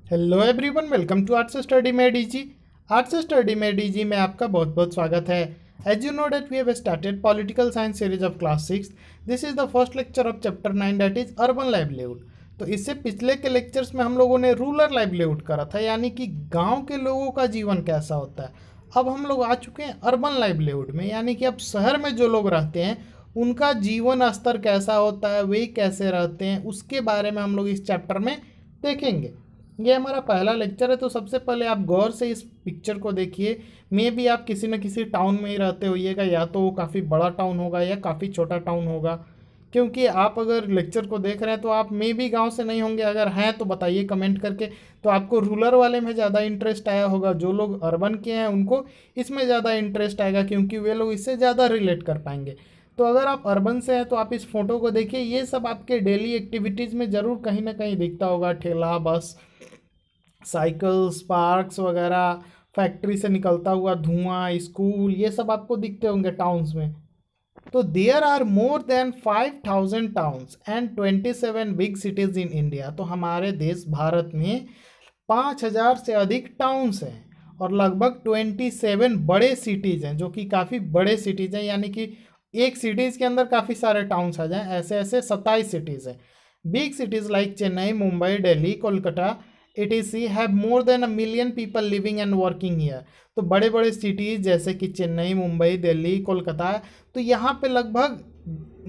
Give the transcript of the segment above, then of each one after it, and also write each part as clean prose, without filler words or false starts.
Hello everyone, welcome to arts study made easy. Arts study made easy में आपका बहुत बहुत स्वागत है। As you know that we have started political science series of class 6। This is the first lecture of chapter 9 that is urban livelihood. तो इससे पिछले के लेक्चर्स में हम लोगों ने रूरल लाइवलीहुड करा था, यानी कि गाँव के लोगों का जीवन कैसा होता है। अब हम लोग आ चुके हैं अर्बन लाइवलीहुड में, यानी कि अब शहर में जो लोग रहते हैं उनका जीवन स्तर कैसा होता है, वे कैसे रहते हैं, उसके बारे में हम लोग इस चैप्टर में देखेंगे। ये हमारा पहला लेक्चर है, तो सबसे पहले आप गौर से इस पिक्चर को देखिए। मे भी आप किसी न किसी टाउन में ही रहते होइएगा, या तो वो काफ़ी बड़ा टाउन होगा या काफ़ी छोटा टाउन होगा। क्योंकि आप अगर लेक्चर को देख रहे हैं तो आप मे भी गांव से नहीं होंगे, अगर हैं तो बताइए कमेंट करके। तो आपको रूरल वाले में ज़्यादा इंटरेस्ट आया होगा, जो लोग अर्बन के हैं उनको इसमें ज़्यादा इंटरेस्ट आएगा, क्योंकि वे लोग इससे ज़्यादा रिलेट कर पाएंगे। तो अगर आप अर्बन से हैं तो आप इस फोटो को देखिए, ये सब आपके डेली एक्टिविटीज़ में ज़रूर कहीं ना कहीं दिखता होगा। ठेला, बस, साइकिल्स, पार्क्स वगैरह, फैक्ट्री से निकलता हुआ धुआं, स्कूल, ये सब आपको दिखते होंगे टाउन्स में। तो there are more than 5000 towns and 27 big cities in India. तो हमारे देश भारत में 5000 से अधिक टाउन्स हैं और लगभग 27 बड़े सिटीज़ हैं, जो कि काफ़ी बड़े सिटीज़ हैं। यानी कि एक सिटीज़ के अंदर काफ़ी सारे टाउन्स आ जाएं, ऐसे ऐसे 27 सिटीज़ हैं। Big cities like Chennai, Mumbai, Delhi, Kolkata etc have more than a million people living and working here. तो बड़े बड़े सिटीज़ जैसे कि चेन्नई, मुंबई, दिल्ली, कोलकाता, तो यहाँ पे लगभग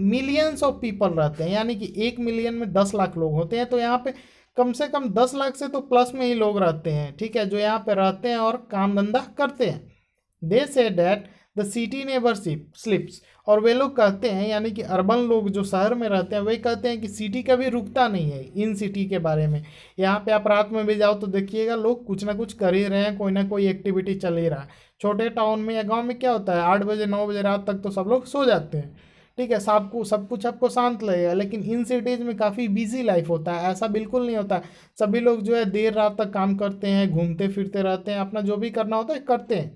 मिलियंस ऑफ पीपल रहते हैं, यानी कि 1 मिलियन में 10 लाख लोग होते हैं। तो यहाँ पे कम से कम 10 लाख से तो प्लस में ही लोग रहते हैं, ठीक है, जो यहाँ पे रहते हैं और काम धंधा करते हैं। They say that the city never sleeps. और वे लोग कहते हैं, यानी कि अर्बन लोग जो शहर में रहते हैं वे कहते हैं कि सिटी कभी रुकता नहीं है। इन सिटी के बारे में यहाँ पे आप रात में भी जाओ तो देखिएगा, लोग कुछ ना कुछ कर ही रहे हैं, कोई ना कोई एक्टिविटी चल ही रहा है। छोटे टाउन में या गांव में क्या होता है, 8 बजे 9 बजे रात तक तो सब लोग सो जाते हैं, ठीक है, सब कुछ आपको शांत लगेगा। लेकिन इन सिटीज़ में काफ़ी बिजी लाइफ होता है, ऐसा बिल्कुल नहीं होता। सभी लोग जो है देर रात तक काम करते हैं, घूमते फिरते रहते हैं, अपना जो भी करना होता है करते हैं।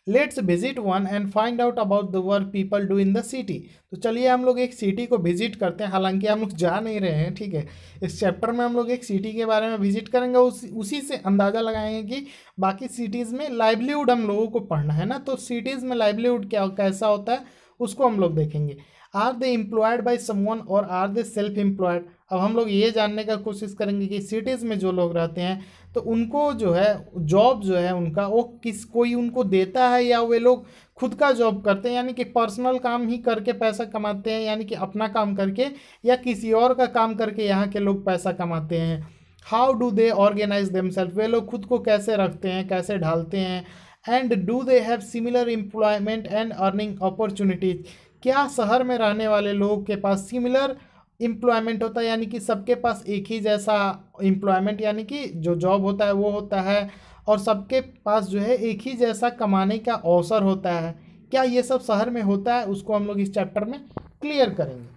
Let's visit one and find out about the work people do in the city. तो चलिए हम लोग एक सिटी को विजिट करते हैं, हालांकि हम लोग जा नहीं रहे हैं, ठीक है। इस चैप्टर में हम लोग एक सिटी के बारे में विजिट करेंगे, उसी से अंदाज़ा लगाएंगे कि बाकी सिटीज़ में लाइवलीहुड हम लोगों को पढ़ना है ना, तो सिटीज़ में लाइवलीहुड क्या कैसा होता है उसको हम लोग देखेंगे। Are they employed by someone और आर दे सेल्फ एम्प्लॉयड। अब हम लोग ये जानने का कोशिश करेंगे कि सिटीज़ में जो लोग रहते हैं तो उनको जो है जॉब जो है उनका वो कोई उनको देता है, या वे लोग खुद का जॉब करते हैं, यानी कि पर्सनल काम ही करके पैसा कमाते हैं, यानी कि अपना काम करके या किसी और का काम करके यहाँ के लोग पैसा कमाते हैं। How do they organise themselves, वे लोग खुद को कैसे रखते हैं, कैसे ढालते हैं। And do they have similar employment and earning opportunities, क्या शहर में रहने वाले लोगों के पास सिमिलर एम्प्लॉयमेंट होता है, यानी कि सबके पास एक ही जैसा एम्प्लॉयमेंट, यानी कि जो जॉब होता है वो होता है, और सबके पास जो है एक ही जैसा कमाने का अवसर होता है। क्या ये सब शहर में होता है, उसको हम लोग इस चैप्टर में क्लियर करेंगे।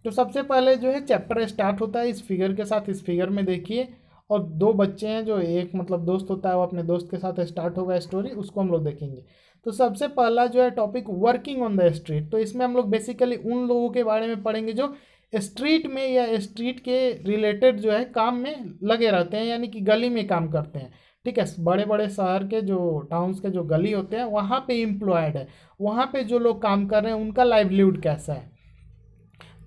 तो सबसे पहले जो है चैप्टर स्टार्ट होता है इस फिगर के साथ। इस फिगर में देखिए, और दो बच्चे हैं, जो एक मतलब दोस्त होता है वो अपने दोस्त के साथ स्टार्ट होगा स्टोरी, उसको हम लोग देखेंगे। तो सबसे पहला जो है topic working on the street. तो इसमें हम लोग बेसिकली उन लोगों के बारे में पढ़ेंगे जो स्ट्रीट में या स्ट्रीट के रिलेटेड जो है काम में लगे रहते हैं, यानी कि गली में काम करते हैं, ठीक है। बड़े बड़े शहर के जो टाउन्स के जो गली होते हैं वहाँ पे एम्प्लॉयड है, वहाँ पे जो लोग काम कर रहे हैं उनका लाइवलीहुड कैसा है।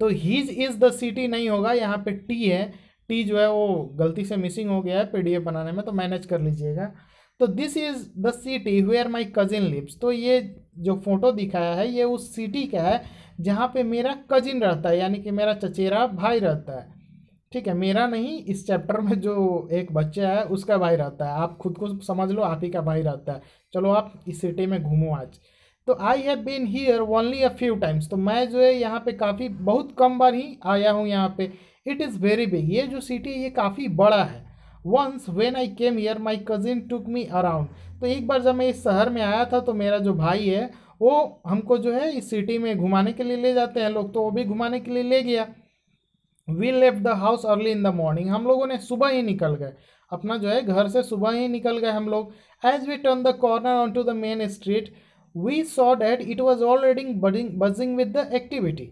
तो हीज इज़ द सिटी नहीं होगा, यहाँ पे टी है, टी जो है वो गलती से मिसिंग हो गया है पीडीएफ बनाने में, तो मैनेज कर लीजिएगा। तो this is the city where my cousin lives. तो ये जो फोटो दिखाया है ये उस सिटी का है जहाँ पे मेरा कजिन रहता है, यानी कि मेरा चचेरा भाई रहता है, ठीक है। मेरा नहीं, इस चैप्टर में जो एक बच्चा है उसका भाई रहता है, आप खुद को समझ लो आप ही का भाई रहता है। चलो आप इस सिटी में घूमो आज। तो I have been here only a few times. तो मैं जो है यहाँ पे काफ़ी बहुत कम बार ही आया हूँ यहाँ पे। इट इज़ वेरी बिग, ये जो सिटी है ये काफ़ी बड़ा है। Once when I came here my cousin took me around. तो एक बार जब मैं इस शहर में आया था तो मेरा जो भाई है वो हमको जो है इस सिटी में घुमाने के लिए ले जाते हैं लोग, तो वो भी घुमाने के लिए ले गया। We left the house early in the morning. हम लोगों ने सुबह ही निकल गए, अपना जो है घर से सुबह ही निकल गए हम लोग। As we turn the corner on to the main street we saw that it was already buzzing with the activity.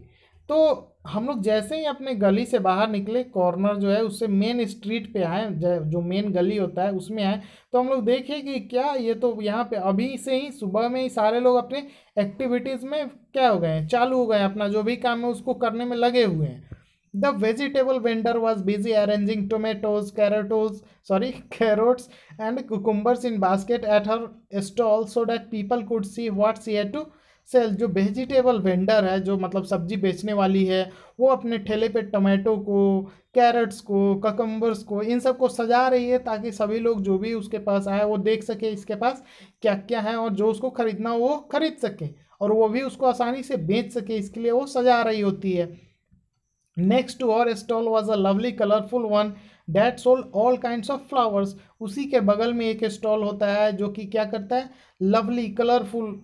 तो हम लोग जैसे ही अपने गली से बाहर निकले, कॉर्नर जो है उससे मेन स्ट्रीट पे आए, जो मेन गली होता है उसमें आए, तो हम लोग देखे कि क्या ये तो यहाँ पे अभी से ही सुबह में ही सारे लोग अपने एक्टिविटीज़ में क्या हो गए हैं, चालू हो गए हैं, अपना जो भी काम है उसको करने में लगे हुए हैं। The vegetable vendor was busy arranging tomatoes, carrots and cucumbers in basket at her stall so that people could see what she had to sell. जो वेजिटेबल वेंडर है, जो मतलब सब्जी बेचने वाली है, वो अपने ठेले पे टमाटो को, कैरेट्स को, ककम्बर्स को, इन सब को सजा रही है ताकि सभी लोग जो भी उसके पास आए वो देख सके इसके पास क्या क्या है, और जो उसको खरीदना हो वो खरीद सके, और वो भी उसको आसानी से बेच सके, इसके लिए वो सजा रही होती है। नेक्स्ट टू और stall was a lovely colourful one that sold all kinds of flowers. उसी के बगल में एक स्टॉल होता है जो कि क्या करता है, लवली कलरफुल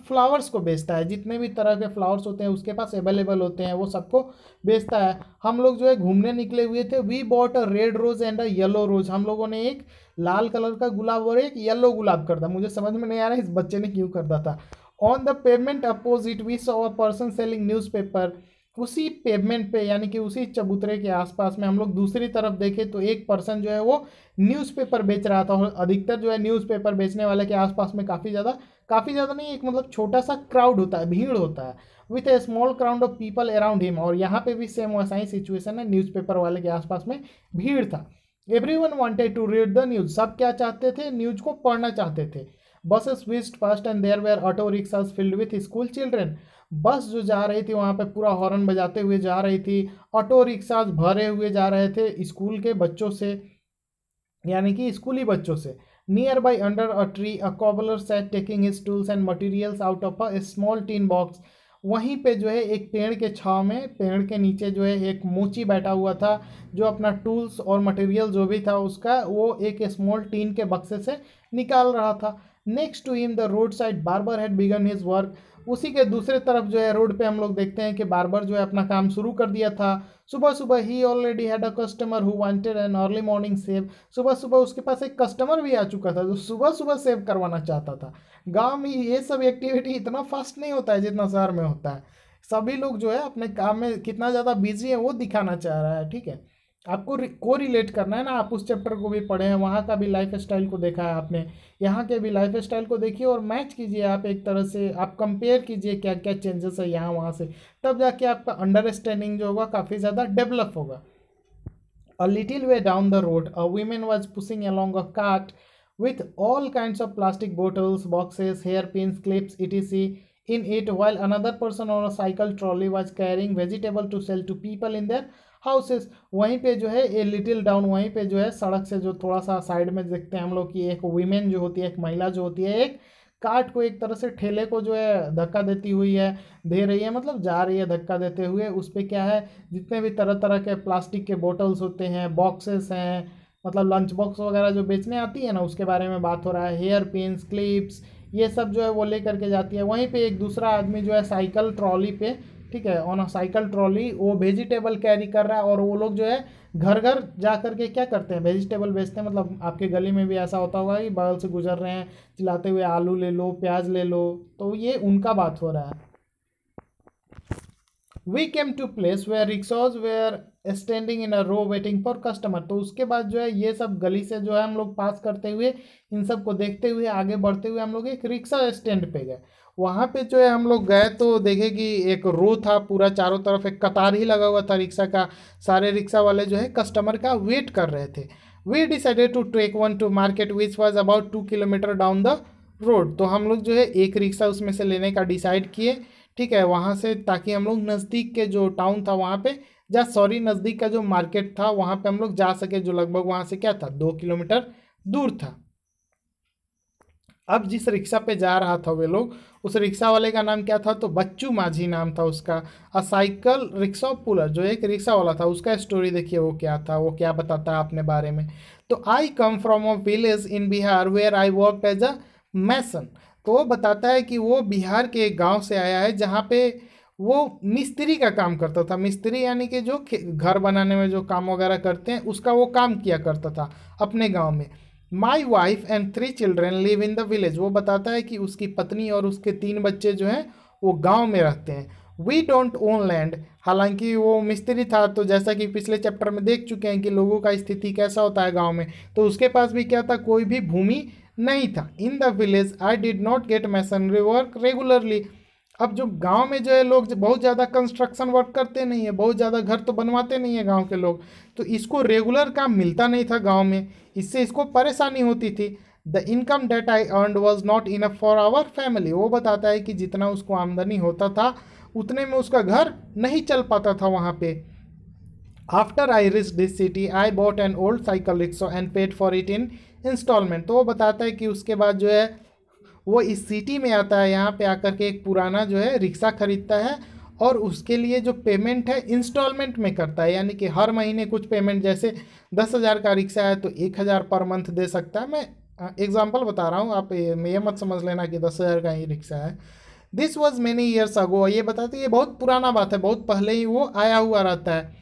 फ्लावर्स को बेचता है। जितने भी तरह के फ्लावर्स होते हैं उसके पास अवेलेबल होते हैं, वो सबको बेचता है। हम लोग जो है घूमने निकले हुए थे। We bought a red rose and a yellow rose. हम लोगों ने एक लाल कलर का गुलाब और एक येलो गुलाब खरीदा। मुझे समझ में नहीं आ रहा है इस बच्चे ने क्यों खरीदा था। On the payment opposite we saw a person selling newspaper. उसी पेवमेंट पे यानी कि उसी चबूतरे के आसपास में हम लोग दूसरी तरफ देखे तो एक पर्सन जो है वो न्यूज़पेपर बेच रहा था। और अधिकतर जो है न्यूज़पेपर बेचने वाले के आसपास में काफ़ी ज़्यादा नहीं, एक मतलब छोटा सा क्राउड होता है, भीड़ होता है, with A small crowd of people around him. और यहाँ पे भी सेम वैसा ही सिचुएशन है, न्यूज़पेपर वाले के आसपास में भीड़ था। Everyone wanted to read the news. सब क्या चाहते थे, न्यूज़ को पढ़ना चाहते थे। Buses whizzed past and there were auto rickshaws filled with school children। बस जो जा रही थी वहाँ पे पूरा हॉर्न बजाते हुए जा रही थी। ऑटो रिक्शाज भरे हुए जा रहे थे स्कूल के बच्चों से, यानी कि स्कूली बच्चों से। Near by under a tree a cobbler sat taking his tools and materials out of a small tin box. वहीं पे जो है एक पेड़ के छाव में, पेड़ के नीचे जो है एक मोची बैठा हुआ था, जो अपना टूल्स और मटेरियल जो भी था उसका वो एक स्मॉल टीन के बक्से से निकाल रहा था। Next to him the road side barber had begun his work. उसी के दूसरे तरफ जो है रोड पे हम लोग देखते हैं कि बार्बर जो है अपना काम शुरू कर दिया था। सुबह सुबह ही already had a customer who wanted an early morning shave. सुबह सुबह उसके पास एक कस्टमर भी आ चुका था जो सुबह सुबह सेव करवाना चाहता था। गांव में ये सब एक्टिविटी इतना फास्ट नहीं होता है जितना शहर में होता है। सभी लोग जो है अपने काम में कितना ज़्यादा बिजी है वो दिखाना चाह रहा है, ठीक है। आपको को रिलेट करना है ना, आप उस चैप्टर को भी पढ़े हैं, वहाँ का भी लाइफ स्टाइल को देखा है आपने, यहाँ के भी लाइफ स्टाइल को देखिए और मैच कीजिए। आप एक तरह से आप कंपेयर कीजिए क्या क्या चेंजेस है यहाँ वहाँ से, तब जाके आपका अंडरस्टैंडिंग जो होगा काफ़ी ज़्यादा डेवलप होगा। A little way down the road, a woman was pushing along a cart with all kinds of plastic bottles, boxes, hairpins, clips, etc. in it, while another person on a cycle trolley was carrying vegetable to sell to people in their houses। वहीं पे जो है a little down, वहीं पे जो है सड़क से जो थोड़ा सा साइड में देखते हैं हम लोग कि एक वीमेन जो होती है, एक महिला जो होती है, एक कार्ट को एक तरह से ठेले को जो है धक्का देती हुई है, दे रही है, मतलब जा रही है धक्का देते हुए। उस पर क्या है, जितने भी तरह तरह के प्लास्टिक के बोटल्स होते हैं, बॉक्सेस हैं, मतलब लंच बॉक्स वगैरह जो बेचने आती है ना, उसके बारे में बात हो रहा है। हेयर पिन्स, क्लिप्स, ये सब जो है वो लेकर के जाती है। वहीं पे एक दूसरा आदमी जो है साइकिल ट्रॉली पे, ठीक है, ऑन अ साइकिल ट्रॉली, वो वेजिटेबल कैरी कर रहा है। और वो लोग जो है घर घर जा करके क्या करते हैं, वेजिटेबल बेचते हैं। मतलब आपके गली में भी ऐसा होता होगा कि बगल से गुजर रहे हैं चिल्लाते हुए, आलू ले लो, प्याज ले लो, तो ये उनका बात हो रहा है। We came to place where rickshaws were standing in a row waiting for customer. तो उसके बाद जो है ये सब गली से जो है हम लोग पास करते हुए, इन सब को देखते हुए आगे बढ़ते हुए हम लोग एक रिक्शा स्टैंड पे गए। वहाँ पे जो है हम लोग गए तो देखे कि एक रो था पूरा, चारों तरफ एक कतार ही लगा हुआ था रिक्शा का। सारे रिक्शा वाले जो है कस्टमर का वेट कर रहे थे। We decided to take one to market which was about 2 kilometre down the road. तो हम लोग जो है एक रिक्शा उसमें से लेने का डिसाइड किए, ठीक है, वहाँ से, ताकि हम लोग नज़दीक के जो टाउन था वहाँ पे नज़दीक का जो मार्केट था वहाँ पे हम लोग जा सके, जो लगभग वहाँ से क्या था 2 किलोमीटर दूर था। अब जिस रिक्शा पे जा रहा था वे लोग, उस रिक्शा वाले का नाम क्या था, तो बच्चू माझी नाम था उसका। अ साइकिल रिक्शा पुलर, जो एक रिक्शा वाला था, उसका स्टोरी देखिए वो क्या था, वो क्या बताता है अपने बारे में। तो I come from a village in Bihar where I work as a mason. तो वो बताता है कि वो बिहार के एक गाँव से आया है जहाँ पे वो मिस्त्री का काम करता था। मिस्त्री यानी कि जो घर बनाने में जो काम वगैरह करते हैं उसका वो काम किया करता था अपने गाँव में। My wife and 3 children live in the village. वो बताता है कि उसकी पत्नी और उसके 3 बच्चे जो हैं वो गांव में रहते हैं। We don't own land. हालांकि वो मिस्त्री था, तो जैसा कि पिछले चैप्टर में देख चुके हैं कि लोगों का स्थिति कैसा होता है गांव में, तो उसके पास भी क्या था, कोई भी भूमि नहीं था। In the village I did not gate masonry work regularly. अब जो गांव में जो है लोग बहुत ज़्यादा कंस्ट्रक्शन वर्क करते नहीं है, बहुत ज़्यादा घर तो बनवाते नहीं है गांव के लोग, तो इसको रेगुलर काम मिलता नहीं था गांव में, इससे इसको परेशानी होती थी। The income that I earned was not enough for our family. वो बताता है कि जितना उसको आमदनी होता था उतने में उसका घर नहीं चल पाता था वहाँ पे। After I reach this city I bought an old cycle rickshaw and paid for it in instalment. तो वो बताता है कि उसके बाद जो है वो इस सिटी में आता है, यहाँ पे आकर के एक पुराना जो है रिक्शा खरीदता है और उसके लिए जो पेमेंट है इंस्टॉलमेंट में करता है, यानी कि हर महीने कुछ पेमेंट, जैसे 10,000 का रिक्शा है तो 1,000 पर मंथ दे सकता है। मैं एग्जांपल बता रहा हूँ, आप ये मत समझ लेना कि 10,000 का ही रिक्शा है। This was many years ago. ये बताते ये बहुत पुराना बात है, बहुत पहले ही वो आया हुआ रहता है।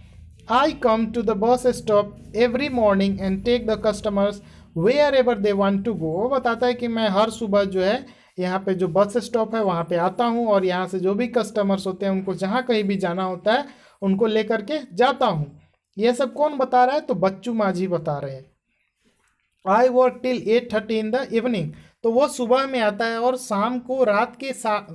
I come to the bus stop every morning and take the customers wherever they want to go. वो बताता है कि मैं हर सुबह जो है यहाँ पे जो बस स्टॉप है वहाँ पे आता हूँ और यहाँ से जो भी कस्टमर्स होते हैं उनको जहाँ कहीं भी जाना होता है उनको लेकर के जाता हूँ। ये सब कौन बता रहा है, तो बच्चू माझी बता रहे हैं। I work till 8:30 in the evening. तो वो सुबह में आता है और शाम को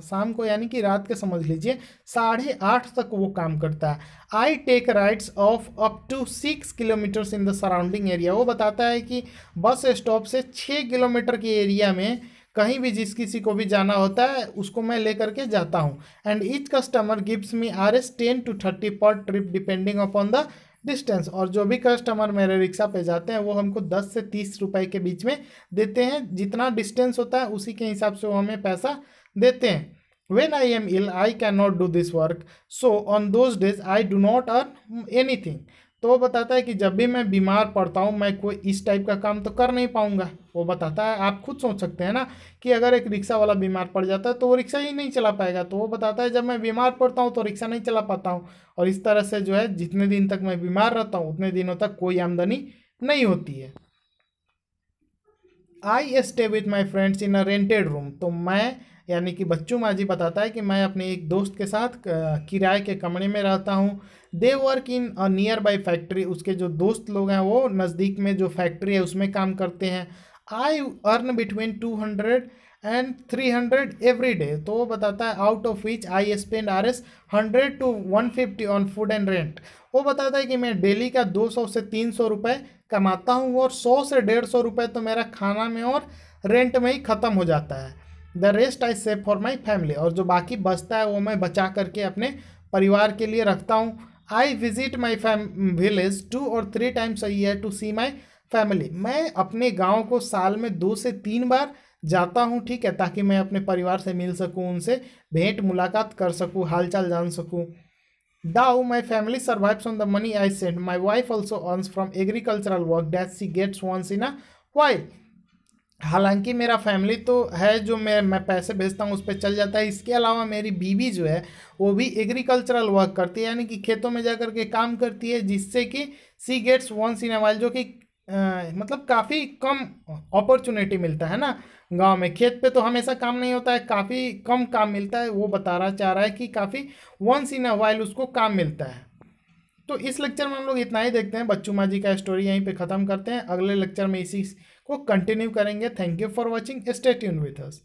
शाम को यानी कि रात के समझ लीजिए 8:30 तक वो काम करता है। I take rides of up to 6 kilometres in the surrounding area. वो बताता है कि बस स्टॉप से 6 किलोमीटर के एरिया में कहीं भी जिस किसी को भी जाना होता है उसको मैं लेकर के जाता हूँ। And each customer gives me Rs 10 to 30 पर trip depending upon the distance. और जो भी कस्टमर मेरे रिक्शा पे जाते हैं वो हमको 10 से 30 रुपए के बीच में देते हैं, जितना डिस्टेंस होता है उसी के हिसाब से वो हमें पैसा देते हैं। When I am ill, I cannot do this work. So on those days, I do not earn anything. तो वो बताता है कि जब भी मैं बीमार पड़ता हूँ मैं कोई इस टाइप का काम तो कर नहीं पाऊँगा। वो बताता है, आप खुद सोच सकते हैं ना कि अगर एक रिक्शा वाला बीमार पड़ जाता है तो वो रिक्शा ही नहीं चला पाएगा। तो वो बताता है जब मैं बीमार पड़ता हूँ तो रिक्शा नहीं चला पाता हूँ, और इस तरह से जो है जितने दिन तक मैं बीमार रहता हूँ उतने दिनों तक कोई आमदनी नहीं होती है। I stay with my friends in a rented room. तो मैं यानी कि बच्चू माझी बताता है कि मैं अपने एक दोस्त के साथ किराए के कमरे में रहता हूँ। They work in a near by factory. उसके जो दोस्त लोग हैं वो नज़दीक में जो फैक्ट्री है उसमें काम करते हैं। I earn between 200 and 300 every day. तो वो बताता है out of which I spend Rs 100 to 150 on food and rent. वो बताता है कि मैं डेली का 200 से 300 रुपये कमाता हूँ और 100 से 150 रुपये तो मेरा खाना में और रेंट में ही ख़त्म हो जाता है। The rest I save for my family. और जो बाकी बचता है वो मैं बचा करके अपने परिवार के लिए रखता हूँ। I visit my village 2 or 3 times a year to see my family. मैं अपने गाँव को साल में 2 से 3 बार जाता हूँ, ठीक है, ताकि मैं अपने परिवार से मिल सकूँ, उनसे भेंट मुलाकात कर सकूँ, हालचाल जान सकूँ। Now my family survives on the money I send. My wife also earns from agricultural work that she gets once in a while. हालांकि मेरा फैमिली तो है जो मैं पैसे भेजता हूँ उस पर चल जाता है। इसके अलावा मेरी बीवी जो है वो भी एग्रीकल्चरल वर्क करती है, यानी कि खेतों में जा कर के काम करती है, जिससे कि she gets once in a while, जो कि मतलब काफ़ी कम अपॉर्चुनिटी मिलता है ना गांव में। खेत पे तो हमेशा काम नहीं होता है, काफ़ी कम काम मिलता है। वो चाह रहा है कि काफ़ी वंस इन अ वाइल उसको काम मिलता है। तो इस लेक्चर में हम लोग इतना ही देखते हैं। बच्चू माझी का स्टोरी यहीं पे ख़त्म करते हैं। अगले लेक्चर में इसी को कंटिन्यू करेंगे। Thank you for watching, stay tuned with us.